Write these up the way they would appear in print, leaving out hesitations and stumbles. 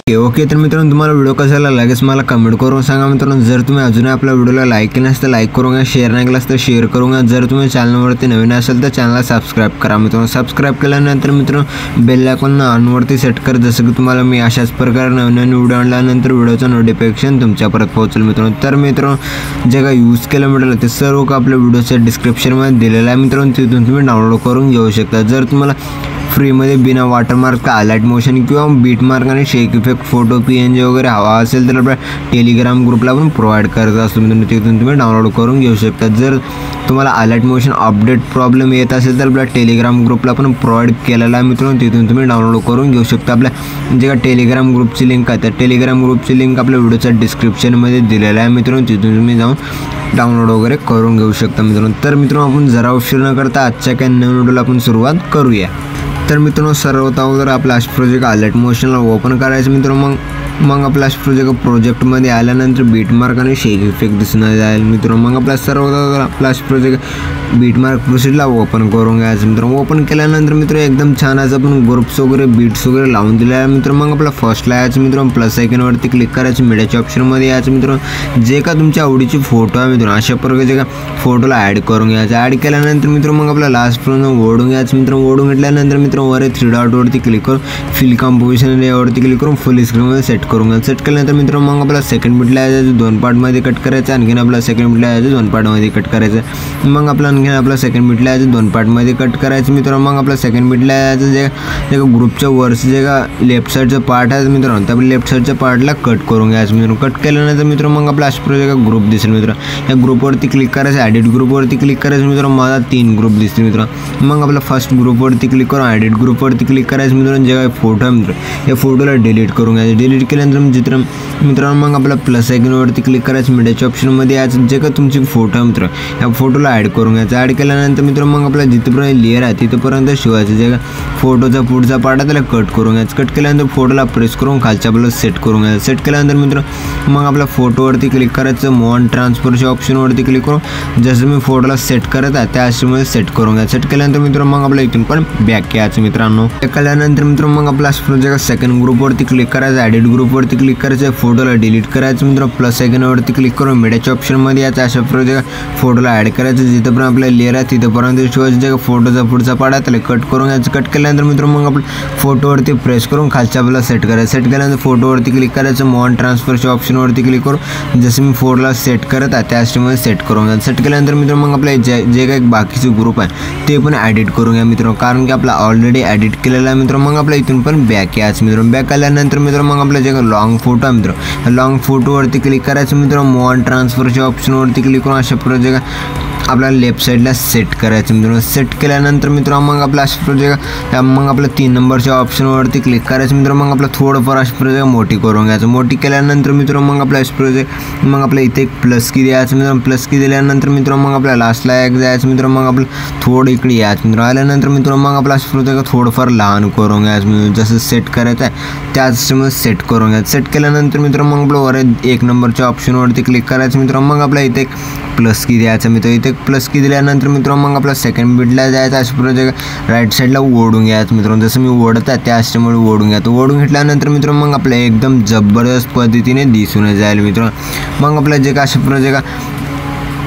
Okay तर मित्रांनो, तुम्हाला व्हिडिओ कसा लागला लगेच मला कमेंट करून सांगा मित्रांनो। जर तुम्ही अजूनही आपल्या व्हिडिओला लाईक केलं नसेल तर लाईक करून घ्या, शेअर नाही केलं तर शेअर करून घ्या। जर तुम्ही चॅनलवरती नवीन असेल तर चॅनलला सबस्क्राईब करा मित्रांनो। सबस्क्राईब केल्यानंतर मित्रांनो बेल आयकॉन ऑनवरती सेट कर, जसं की तुम्हाला मी अशाच प्रकारे नवीन व्हिडिओ आणल्यानंतर व्हिडिओचं नोटिफिकेशन तुमच्यापर्यंत पोहोचेल मित्रांनो। तर मित्रांनो, जे काही यूज केलं मिळालं ते सर्व आपल्या व्हिडिओच्या डिस्क्रिप्शनमध्ये दिलेलं आहे मित्रांनो, तिथून तुम्ही डाउनलोड करून घेऊ शकता। जर तुम्हाला फ्रीमध्ये बिना वॉटरमार्क हायलाइट मोशन किंवा बीट मार्क आणि शेक इफेक्ट फोटो PNG वगैरे हवा असेल तर आपल्या टेलिग्राम ग्रुपला पण प्रोव्हाइड करत असतो मित्रांनो, तिथून तुम्ही डाउनलोड करून घेऊ शकता। जर तुम्हाला हायलाइट मोशन अपडेट प्रॉब्लेम येत असेल तर आपल्या टेलिग्राम ग्रुपला पण प्रोव्हाइड केलेला आहे मित्रांनो, तिथून तुम्ही डाउनलोड करून घेऊ शकता। आपल्या जे का टेलिग्राम ग्रुपची लिंक आहे त्या टेलिग्राम ग्रुपची लिंक आपल्या व्हिडिओच्या डिस्क्रिप्शनमध्ये दिलेलं आहे मित्रांनो, तिथून तुम्ही जाऊन डाउनलोड वगैरे करून घेऊ शकता मित्रांनो। तर मित्रांनो, आपण जरा उशीर न करता आजच्या काही नवीन व्हिडिओला आपण सुरुवात करूया। तर मित्रांनो, सर्वात अगोदर आपला लास्ट प्रोजेक्ट हायलाइट मोशनला ओपन करायचं मित्रांनो। मग आपला लास्ट प्रोजेक्टमध्ये आल्यानंतर बीट मार्क आणि शेक इफेक्ट दिसणार जाईल मित्रांनो। मग आपला सर्वात अगोदर आपला लास्ट प्रोजेक्ट बीट मार्क प्रोसीडला ओपन करून घ्यायचं मित्रांनो। ओपन केल्यानंतर मित्रांनो एकदम छान असं आपण ग्रुप्स वगैरे बीट्स वगैरे लावून दिले आहे मित्रांनो। मग आपला फर्स्टला यायचं मित्रांनो, प्लस आयकॉनवरती क्लिक करायचं, मीडियाच्या ऑप्शनमध्ये यायचं मित्रांनो। जे का तुमच्या आवडीची फोटो आहे मित्रांनो अशा प्रकारचे का फोटोला ॲड करून घ्यायचं। ॲड केल्यानंतर मित्रांनो मग आपला लास्ट पर्यंत ओढून घ्यायचं मित्रांनो। ओढून घेतल्यानंतर मित्रांनो वर 3 डॉटवरती क्लिक करून फिल कंपोजिशन यावरती क्लिक करून फुल स्क्रीनमध्ये सेट करून घ्यायचं। सेट केल्यानंतर मित्रांनो मग आपला सेकंड बिटला यायचं 2 पार्टमध्ये कट करायचं, आणखीन आपला सेकंड बिटला यायचं 2 पार्टमध्ये कट करायचं। मग आपला आणखीन आपला सेकंड बिटला यायचं 2 पार्टमध्ये कट करायचं मित्रांनो। मग आपला सेकंड बिटला यायचं जे ग्रुपच्या वरचं जे का लेफ्ट साईडचं पार्ट आहे मित्रांनो, त्या लेफ्ट साईडच्या पार्टला कट करून घ्यायचं मित्रांनो। कट केल्यानंतर मित्रांनो मग आपला अशा ग्रुप दिसेल मित्रांनो। या ग्रुपवरती क्लिक करायचं, ॲडिट ग्रुपवरती क्लिक करायचं मित्रांनो। मला 3 ग्रुप दिसतील मित्रांनो। मग आपला फर्स्ट ग्रुपवरती क्लिक करून ॲडिट ग्रुपवरती क्लिक करायचं मित्रांनो। जे काही फोटो आहे मित्रांनो या फोटोला डिलीट करून घ्यायचं। डिलीट केल्यानंतर मित्रांनो मग आपला प्लस आयकॉनवरती क्लिक करायचं, मीडियाच्या ऑप्शनमध्ये यायचं। जे का तुमची फोटो आहे मित्रांनो या फोटोला ॲड करून घ्यायचं। ॲड केल्यानंतर मित्रांनो मग आपला जिथपर्यंत लेअर आहे तिथपर्यंत शिवायचं। जे का फोटोचा पुढचा पार्ट आहे त्याला कट करून घ्यायचं। कट केल्यानंतर फोटोला प्रेस करून खालच्या आपल्याला सेट करून घ्यायचं। सेट केल्यानंतर मित्रांनो मग आपल्या फोटोवरती क्लिक करायचं, मूव ऑन ट्रान्सफरच्या ऑप्शनवरती क्लिक करून जसं मी फोटोला सेट करत आहे त्या अशामध्ये सेट करून घ्यायचं। सेट केल्यानंतर मित्रांनो मग आपल्या इथून पण बॅक यायचं मित्रांनो। केल्यानंतर मित्रांनो मग आपला प्रोजेक्ट सेकंड ग्रुपवरती क्लिक करायचं, ॲडिट ग्रुपवरती क्लिक करायचं, फोटोला डिलीट करायचं मित्रांनो। प्लस आयकॉनवरती क्लिक करून मीडियाच्या ऑप्शनमध्ये यायचं। अशा प्रोजेक्ट फोटोला ॲड करायचं, जिथं पण आपल्या लेअर आहे तिथंपर्यंत शिवायचं। जे फोटोचा पुढचा पार्ट आहे त्याला कट करून घ्यायचं। कट केल्यानंतर मित्रांनो मग आपण फोटोवरती प्रेस करून खालच्या आपल्याला सेट करायचं। सेट केल्यानंतर फोटोवरती क्लिक करायचं, मूव ऑन ट्रान्सफरच्या ऑप्शनवरती क्लिक करून जसं मी फोटोला सेट करत आहे त्या स्टेपमध्ये सेट करून घ्यायचं। सेट केल्यानंतर मित्रांनो मग आपले जे काही बाकीचे ग्रुप आहे ते पण ॲडिट करून घ्या मित्रांनो, कारण की आपला ऑलरेडी ॲडिट केलेला आहे मित्रांनो। मग आपल्या इथून पण बॅक यायचं मित्रांनो। बॅक आल्यानंतर मित्रांनो मग आपल्या जे काही लॉंग फोटो आहे मित्रांनो लॉंग फोटोवरती क्लिक करायचं मित्रांनो। मूव ऑन ट्रान्सफरच्या ऑप्शनवरती क्लिक करून अशा प्रोजेक्ट आपल्याला लेफ्ट साईडला सेट करायचं मित्रांनो। सेट केल्यानंतर मित्रांनो मग आपला अशा प्रोजेक्ट मग आपल्या 3 नंबरच्या ऑप्शनवरती क्लिक करायचं मित्रांनो। मग आपलं थोडंफार अशा प्रोजेक्ट मोठी करून घ्यायचं। मोठी केल्यानंतर मित्रांनो मग आपला प्रोजेक्ट मग आपल्या इथे एक प्लस की द्यायचं मित्रांनो। प्लस की दिल्यानंतर मित्रांनो मग आपल्या लास्टला एक जायचं मित्रांनो। मग आपलं थोडं इकडे यायचं मित्रांनो। आल्यानंतर मित्रांनो मग आपला प्रोजेक्ट थोडंफार लहान करून घ्यायचं मित्रांनो। जसं सेट करायचं आहे त्याचमध्ये सेट करून घ्यायचं। सेट केल्यानंतर मित्रांनो मग आपलं वर 1 नंबरच्या ऑप्शनवरती क्लिक करायचं मित्रांनो। मग आपल्या इथे एक प्लस की द्यायचं मित्रांनो। इथे प्लस की दिल्यानंतर मित्रांनो मग आपला सेकंड बिटला जायचं। अशा प्रोजेक्ट राईट साईडला ओढून घ्यायचं मित्रांनो। जसं मी ओढत आहे त्या अशामुळे ओढून घ्यायचं। ओढून घेतल्यानंतर मित्रांनो मग आपल्या एकदम जबरदस्त पद्धतीने दिसून जाईल मित्रांनो। मग आपल्या जे का अशा प्रोजेक्ट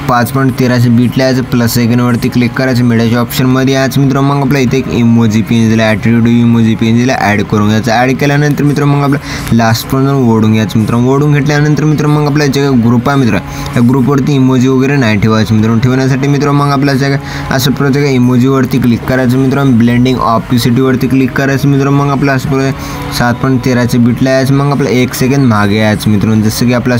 5.13 बीटला यायचं, प्लस आयकॉनवरती क्लिक करायचं, मीडियाच्या ऑप्शनमध्ये यायचं मित्रांनो। मग आपला इथे एक इमोजी PNGला ॲट्रिब्यूट इमोजी PNGला ॲड करून घ्यायचं। ॲड केल्यानंतर मित्रांनो मग आपल्या लास्ट पर्यंत ओढून घ्यायचं मित्रांनो। ओढून घेतल्यानंतर मित्रांनो मग आपल्या जे ग्रुप आहे मित्रांनो त्या ग्रुपवरती इमोजी वगैरे नाही ठेवायचं मित्रांनो। ठेवण्यासाठी मित्रांनो मग आपल्या जे असं प्रोजेक्ट इमोजीवरती क्लिक करायचं मित्रांनो। ब्लेंडिंग ऑप्सिटीवरती क्लिक करायचं मित्रांनो। मग आपल्या असं 7.13 बीटला यायचं। मग आपलं 1 सेकंड मागे यायचं मित्रांनो। जसं की आपल्या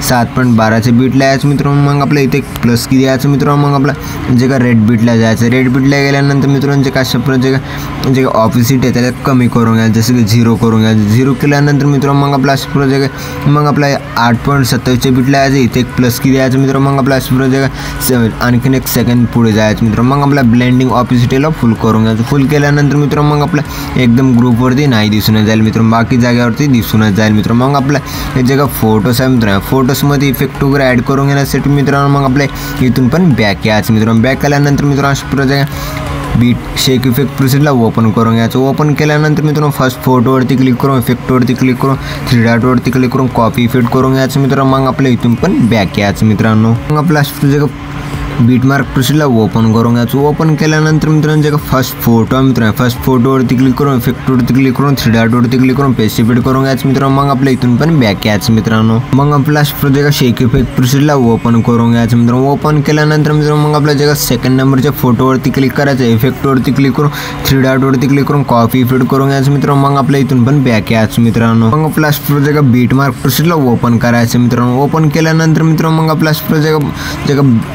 7.12 बीटला यायचं मित्रांनो। मग आपल्या इथे प्लस की द्यायचं मित्रांनो। मग आपला जे का रेड बीटला जायचं। रेड बीटला गेल्यानंतर मित्रांनो जे का अशा प्रोजेक्ट जे ऑपोजिट आहे त्याला कमी करून घ्यायचं, जसं की 0 करून घ्यायचं। 0 केल्यानंतर मित्रांनो मग आपला अशा प्रोजेक्ट मग आपला 8.27 बीटला यायचं। इथे एक प्लस की द्यायचं मित्रांनो। मग आपला अशा प्रोजेक्ट आणखीन 1 सेकंड पुढे जायचं मित्रांनो। मग आपला ब्लेंडिंग ऑपोजिटीला फुल करून घ्यायचं। फुल केल्यानंतर मित्रांनो मग आपला एकदम ग्रुपवरती नाही दिसून जाईल मित्रांनो, बाकी जागेवरती दिसूनच जाईल मित्रांनो। मग आपल्या जे का फोटोज आहे मित्रांनो फोटोजमध्ये इफेक्ट वगैरे ॲड करून घेण्यासाठी मित्रांनो मग आपल्या इथून पण बॅक यायचं मित्रांनो। बॅक आल्यानंतर मित्रांनो अशा प्रोजेक्ट बीट शेक इफेक्ट प्रिसेटला ओपन करून घ्यायचं. ओपन केल्यानंतर मित्रांनो फर्स्ट फोटोवरती क्लिक करून इफेक्टवरती क्लिक करून 3 डॉटवरती क्लिक करून कॉपी इफेक्ट करून घ्यायचं मित्रांनो. मग आपल्या इथून पण बॅक यायचं मित्रांनो. मग आपला बीट मार्क प्रिसेटला ओपन करून घ्यायचं. ओपन केल्यानंतर मित्रांनो जे का फर्स्ट फोटो आहे मित्रांनो फर्स्ट फोटोवरती क्लिक करून इफेक्टवरती क्लिक करून 3 डॉटवरती क्लिक करून पेस्ट इफेक्ट करून घ्यायचं मित्रांनो. मग आपल्या इथून पण बॅक यायचं मित्रांनो. मग आपला जे का शेक इफेक्ट प्रिसेटला ओपन करून घ्यायचं मित्रांनो. ओपन केल्यानंतर मित्रांनो मग आपल्या जे का सेकंड नंबरच्या फोटोवरती क्लिक करायचं इफेक्टवरती क्लिक करून 3 डॉटवरती क्लिक करून कॉपी इफेक्ट करून घ्यायचं मित्रांनो. मग आपल्या इथून पण बॅक यायचं मित्रांनो. मग आपला जे का बीट मार्क प्रिसेटला ओपन करायचं मित्रांनो. ओपन केल्यानंतर मित्रांनो मग आपला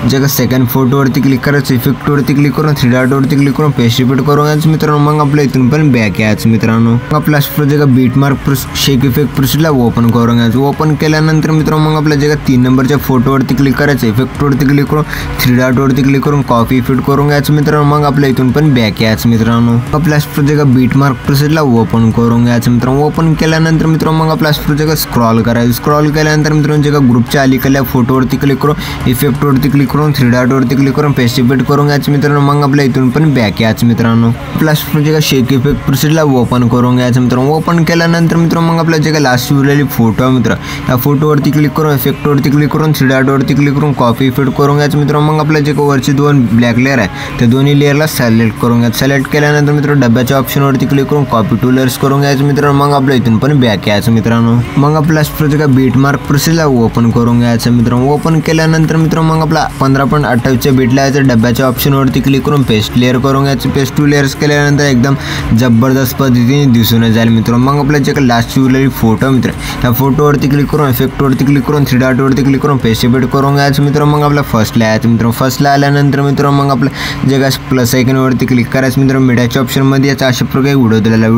जे का सेकंड फोटोवरती क्लिक करायचं इफेक्टवरती क्लिक करून 3 डॉटवरती क्लिक करून पेस्ट इफेक्ट करून घ्यायचं मित्रांनो. मग आपल्या इथून पण बॅक यायचं मित्रांनो. मग आपला जे का बीट मार्क शेक इफेक्ट प्रिसेटला ओपन करून घ्यायचं. ओपन केल्यानंतर मित्रांनो मग आपल्या जे का 3 नंबरच्या फोटोवरती क्लिक करायचं इफेक्टवरती क्लिक करून 3 डॉटवरती क्लिक करून कॉपी इफेक्ट करून घ्यायचं मित्रांनो. मग आपल्या इथून पण बॅक यायचं मित्रांनो. आपल्या जे का बीट मार्क प्रिसेटला ओपन करून घ्यायचं मित्रांनो. ओपन केल्यानंतर मित्रांनो मग आपला जे का स्क्रॉल करायचं. स्क्रॉल केल्यानंतर मित्रांनो जे का ग्रुपच्या अलीकडल्या फोटोवरती क्लिक करून इफेक्टवरती क्लिक करून 3 डॉटवरती क्लिक करून पेस्ट इफेक्ट करून घ्यायचं मित्रांनो. मग आपल्या इथून पण बॅक यायचं मित्रांनो. प्लस जे का शेक इफेक्ट प्रिसेटला ओपन करून घ्यायचं मित्रांनो. ओपन केल्यानंतर मित्रांनो मग आपल्या जे का लास्ट उरलेली फोटो आहे मित्र या फोटोवरती क्लिक करून इफेक्टवरती क्लिक करून 3 डॉटवरती क्लिक करून कॉपी इफेक्ट करून घ्यायचं मित्रांनो. मग आपल्या जे का वरची 2 ब्लॅक लेअर आहे त्या दोन्ही लेअरला सिलेक्ट करून घ्यायचं. सिलेक्ट केल्यानंतर मित्रांनो डब्याच्या ऑप्शनवरती क्लिक करून कॉपी टू लेअर्स करून घ्यायचं मित्रांनो. मग आपल्या इथून पण बॅक यायचं मित्रांनो. मग आपल्या जे का बीट मार्क प्रिसेटला ओपन करून घ्यायचं मित्रांनो. ओपन केल्यानंतर मित्रांनो मग आपला 15.28च्या बीटला यायचं डब्याच्या ऑप्शनवरती क्लिक करून पेस्ट लेअर करून घ्यायचं. पेस्ट टू लेअर्स केल्यानंतर एकदम जबरदस्त पद्धतीने दिसून जाईल मित्रांनो. मग आपल्या जे का लास्ट उरलेली फोटो मित्र या फोटोवरती क्लिक करून इफेक्टवरती क्लिक करून 3 डॉटवरती क्लिक करून पेस्ट इफेक्ट करून घ्यायचं मित्रांनो. मग आपल्या फर्स्टला यायचं मित्रांनो. फर्स्टला आल्यानंतर मित्रांनो मग आपल्या जे का प्लस आयकॉनवरती क्लिक करायचं मित्रांनो. मीडियाच्या ऑप्शनमध्ये याचा अशा प्रकारे व्हिडिओ दिलेला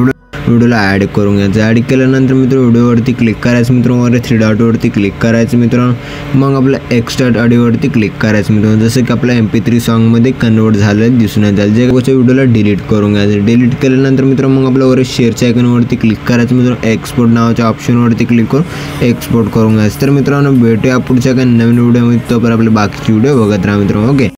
व्हिडिओला ॲड करून घ्यायचं. ॲड केल्यानंतर मित्रांनो व्हिडिओवरती क्लिक करायचं मित्रांनो. वर 3 डॉटवरती क्लिक करायचं मित्रांनो. मग आपल्या एक्स्ट्राक्ट ऑडिओवरती क्लिक करायचं मित्रांनो. जसं की आपल्या MP3 सॉन्गमध्ये कन्वर्ट झालं दिसून जाईल. जे व्हिडिओला डिलीट करून घ्यायचं. डिलीट केल्यानंतर मित्रांनो मग आपल्या वर शेअरच्या आयकॉनवरती क्लिक करायचं मित्रांनो. एक्सपोर्ट नावाच्या ऑप्शनवरती क्लिक करून एक्सपोर्ट करून घ्यायचं. तर मित्रांनो भेटूया पुढच्या काही नवीन व्हिडिओमध्ये. तोपर्यंत आपले बाकीचे व्हिडिओ बघत राहा मित्रांनो. ओके.